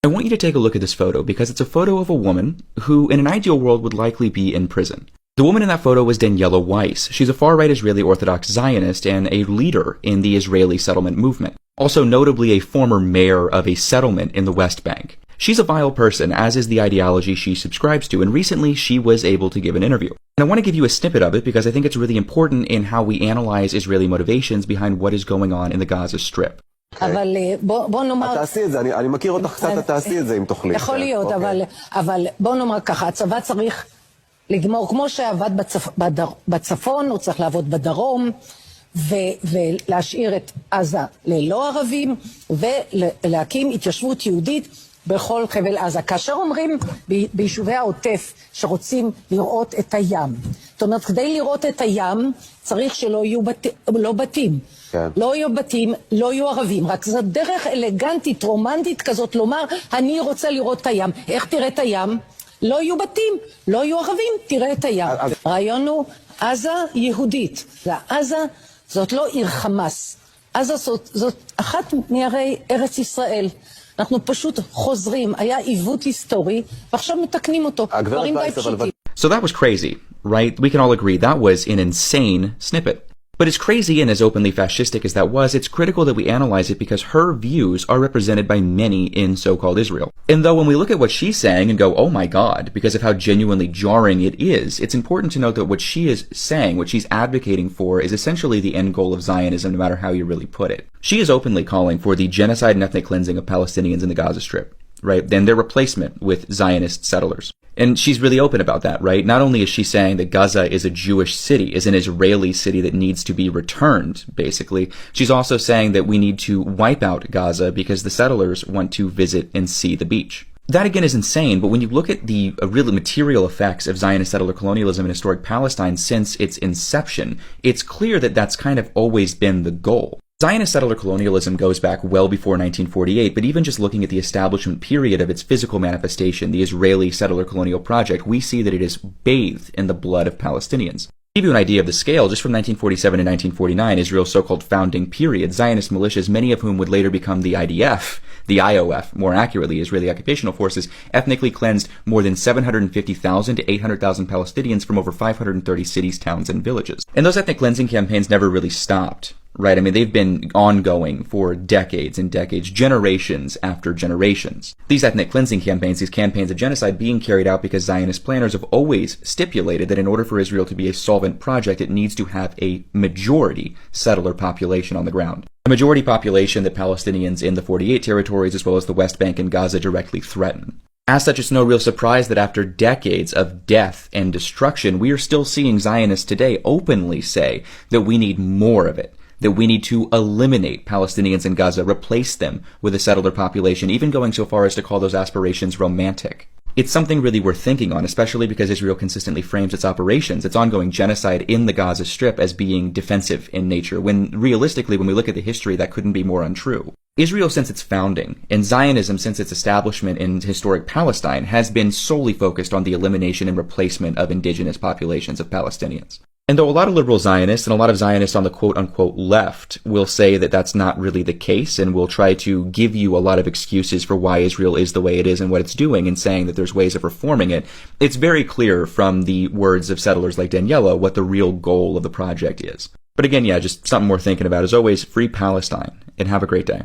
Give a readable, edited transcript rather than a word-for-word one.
I want you to take a look at this photo because it's a photo of a woman who, in an ideal world, would likely be in prison. The woman in that photo was Daniela Weiss. She's a far-right Israeli Orthodox Zionist and a leader in the Israeli settlement movement. Also notably a former mayor of a settlement in the West Bank. She's a vile person, as is the ideology she subscribes to, and recently she was able to give an interview. And I want to give you a snippet of it because I think it's really important in how we analyze Israeli motivations behind what is going on in the Gaza Strip. אבל בוא נאמר... תעשי את זה, אני מכיר אותך קצת, תעשי את זה אם תוכלי. יכול להיות, אבל בוא נאמר ככה, הצבא צריך לגמור, כמו שעבד בצפון, הוא צריך לעבוד בדרום, ולהשאיר את עזה ללא ערבים, ולהקים התיישבות יהודית בכל חבל עזה. כאשר אומרים ביישובי העוטף שרוצים לראות את הים, זאת אומרת, כדי לראות את הים צריך שלא יהיו בתים. כן. לא יהיו בתים, לא יהיו ערבים. רק זו דרך אלגנטית, רומנטית כזאת, לומר, אני רוצה לראות את הים. איך תראה את הים? לא יהיו בתים, לא יהיו ערבים, תראה את הים. הרעיון הוא, עזה יהודית. ועזה זאת לא עיר חמאס. עזה זאת אחת מערי ארץ ישראל. אנחנו פשוט חוזרים, היה עיוות היסטורי, ועכשיו מתקנים אותו. דברים די פשוטים. So that was crazy, right? We can all agree that was an insane snippet. But as crazy and as openly fascistic as that was, it's critical that we analyze it because her views are represented by many in so-called Israel. And though when we look at what she's saying and go, oh my God, because of how genuinely jarring it is, it's important to note that what she is saying, what she's advocating for, is essentially the end goal of Zionism, no matter how you really put it. She is openly calling for the genocide and ethnic cleansing of Palestinians in the Gaza Strip, right? Then their replacement with Zionist settlers. And she's really open about that, right? Not only is she saying that Gaza is a Jewish city, is an Israeli city that needs to be returned, basically, she's also saying that we need to wipe out Gaza because the settlers want to visit and see the beach. That again is insane, but when you look at the really material effects of Zionist settler colonialism in historic Palestine since its inception, it's clear that that's kind of always been the goal. Zionist settler colonialism goes back well before 1948, but even just looking at the establishment period of its physical manifestation, the Israeli settler colonial project, we see that it is bathed in the blood of Palestinians. To give you an idea of the scale, just from 1947 to 1949, Israel's so-called founding period, Zionist militias, many of whom would later become the IDF, the IOF, more accurately, Israeli Occupational Forces, ethnically cleansed more than 750,000 to 800,000 Palestinians from over 530 cities, towns, and villages. And those ethnic cleansing campaigns never really stopped. Right, I mean, they've been ongoing for decades and decades, generations after generations. These ethnic cleansing campaigns, these campaigns of genocide being carried out because Zionist planners have always stipulated that in order for Israel to be a solvent project, it needs to have a majority settler population on the ground. A majority population that Palestinians in the 48 territories as well as the West Bank and Gaza directly threaten. As such, it's no real surprise that after decades of death and destruction, we are still seeing Zionists today openly say that we need more of it. That we need to eliminate Palestinians in Gaza, replace them with a settler population, even going so far as to call those aspirations romantic. It's something really worth thinking on, especially because Israel consistently frames its operations, its ongoing genocide in the Gaza Strip, as being defensive in nature, when realistically, when we look at the history, that couldn't be more untrue. Israel since its founding, and Zionism since its establishment in historic Palestine, has been solely focused on the elimination and replacement of indigenous populations of Palestinians. And though a lot of liberal Zionists and a lot of Zionists on the quote-unquote left will say that that's not really the case and will try to give you a lot of excuses for why Israel is the way it is and what it's doing and saying that there's ways of reforming it, it's very clear from the words of settlers like Daniela what the real goal of the project is. But again, yeah, just something worth thinking about. As always, free Palestine, and have a great day.